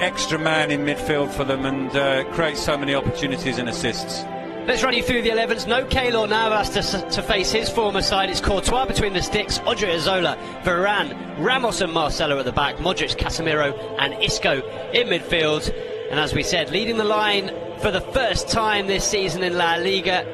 extra man in midfield for them and creates so many opportunities and assists. Let's run you through the 11s. No Keylor Navas to face his former side. It's Courtois between the sticks, Odriozola, Varane, Ramos and Marcelo at the back, Modric, Casemiro and Isco in midfield. And as we said, leading the line for the first time this season in La Liga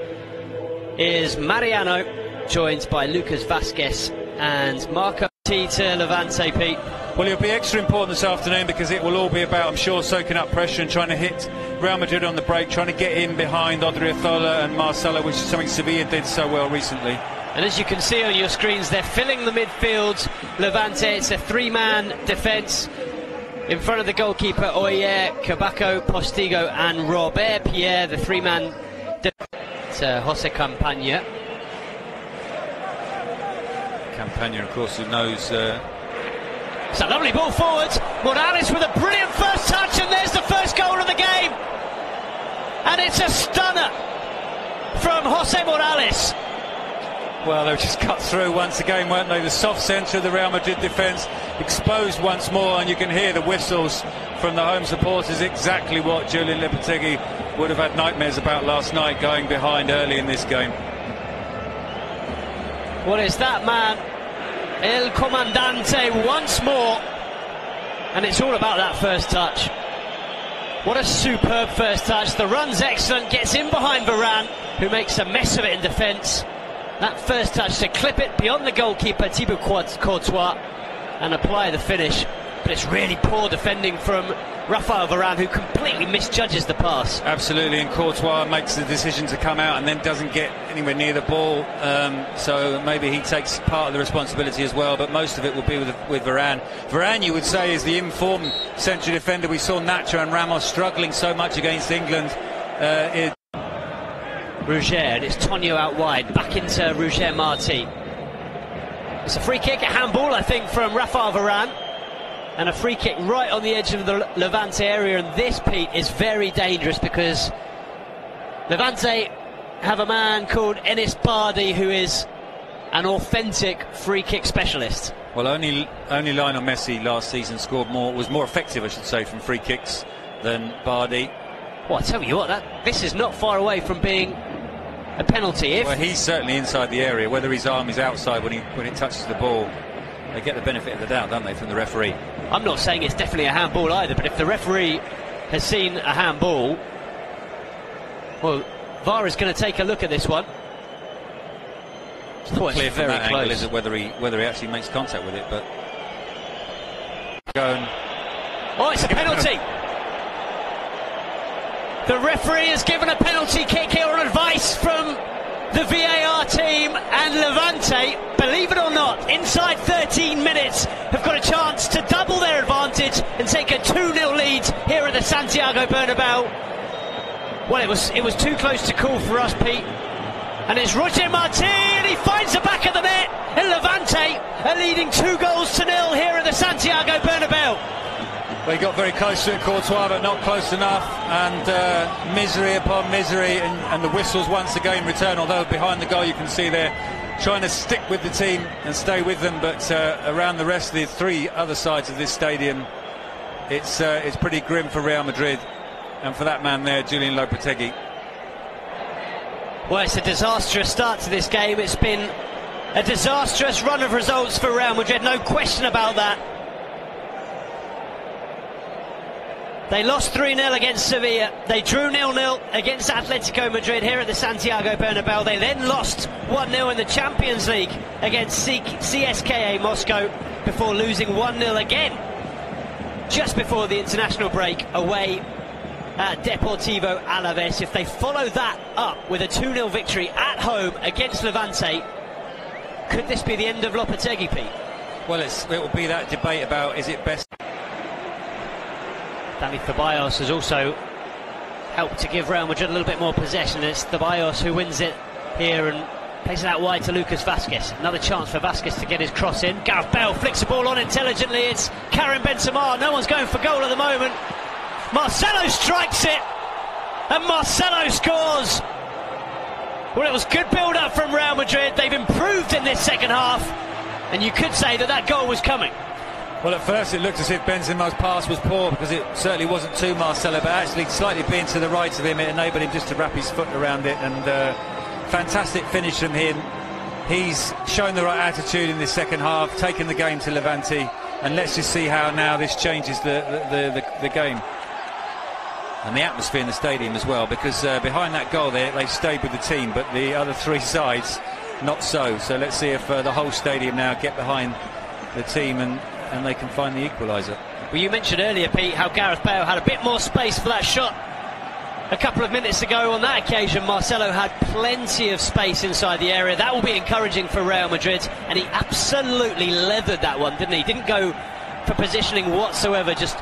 is Mariano, joined by Lucas Vázquez and Marco to Levante, Pete. Well, it'll be extra important this afternoon because it will all be about, I'm sure, soaking up pressure and trying to hit Real Madrid on the break, trying to get in behind Odriozola and Marcelo, which is something Sevilla did so well recently. And as you can see on your screens, they're filling the midfield. Levante, it's a three-man defence. In front of the goalkeeper, Oyer, Cabaco, Postigo and Robert Pierre, the three-man defence. Jose Campaña. Campaña, of course, who knows... It's a lovely ball forward. Morales with a brilliant first touch, and there's the first goal of the game. And it's a stunner from Jose Morales. Well, they were just cut through once again, weren't they? The soft centre of the Real Madrid defence exposed once more, and you can hear the whistles from the home supporters. Exactly what Julian Lopetegui would have had nightmares about last night, going behind early in this game. What is that man? El Comandante once more, and it's all about that first touch. What a superb first touch. The run's excellent, gets in behind Varane, who makes a mess of it in defence. That first touch to clip it beyond the goalkeeper Thibaut Courtois and apply the finish. But it's really poor defending from Rafael Varane, who completely misjudges the pass. Absolutely, and Courtois makes the decision to come out and then doesn't get anywhere near the ball, so maybe he takes part of the responsibility as well, but most of it will be with Varane. Varane, you would say, is the informed central defender. We saw Nacho and Ramos struggling so much against England. Ruger, and it's Tonio out wide, back into Ruger Martí. It's a free kick, a handball, I think, from Rafael Varane. And a free kick right on the edge of the Levante area, and this, Pete, is very dangerous because Levante have a man called Enis Bardi, who is an authentic free kick specialist. Well, only Lionel Messi last season was more effective, I should say, from free kicks than Bardi. Well, I tell you what, this is not far away from being a penalty. Well, he's certainly inside the area. Whether his arm is outside when it touches the ball, they get the benefit of the doubt, don't they, from the referee? I'm not saying it's definitely a handball either, but if the referee has seen a handball, well, VAR is going to take a look at this one. It's not clear from that angle, is it, whether he actually makes contact with it, but... Oh, it's a penalty! The referee has given a penalty kick here on advice from the VAR team, and Levante, believe it or not, inside 13 minutes have got a chance to double their advantage and take a 2-0 lead here at the Santiago Bernabeu. Well, it was too close to call for us, Pete. And it's Roger Martí, and he finds the back of the net, and Levante are leading 2-0 here at the Santiago Bernabeu. Well, he got very close to it, Courtois, but not close enough, and misery upon misery, and the whistles once again return, although behind the goal you can see they're trying to stick with the team and stay with them, but around the rest of the three other sides of this stadium, it's pretty grim for Real Madrid, and for that man there, Julian Lopetegui. Well, it's a disastrous start to this game. It's been a disastrous run of results for Real Madrid, no question about that. They lost 3-0 against Sevilla. They drew 0-0 against Atletico Madrid here at the Santiago Bernabeu. They then lost 1-0 in the Champions League against CSKA Moscow before losing 1-0 again just before the international break away at Deportivo Alaves. If they follow that up with a 2-0 victory at home against Levante, could this be the end of Lopetegui, Pete? Well, it will be that debate about, is it best... Dani Ceballos has also helped to give Real Madrid a little bit more possession. It's Ceballos who wins it here and plays it out wide to Lucas Vázquez. Another chance for Vázquez to get his cross in. Gareth Bale flicks the ball on intelligently. It's Karim Benzema. No one's going for goal at the moment. Marcelo strikes it, and Marcelo scores. Well, it was good build-up from Real Madrid. They've improved in this second half, and you could say that goal was coming. Well, at first it looked as if Benzema's pass was poor, because it certainly wasn't to Marcelo, but actually slightly being to the right of him, it enabled him just to wrap his foot around it. And fantastic finish from him. He's shown the right attitude in the second half, taken the game to Levante, and let's just see how now this changes the game. And the atmosphere in the stadium as well, because behind that goal there, they stayed with the team, but the other three sides, not so. So let's see if the whole stadium now get behind the team and they can find the equaliser. Well, you mentioned earlier, Pete, how Gareth Bale had a bit more space for that shot a couple of minutes ago. On that occasion, Marcelo had plenty of space inside the area. That will be encouraging for Real Madrid, and he absolutely leathered that one, didn't he? Didn't go for positioning whatsoever, just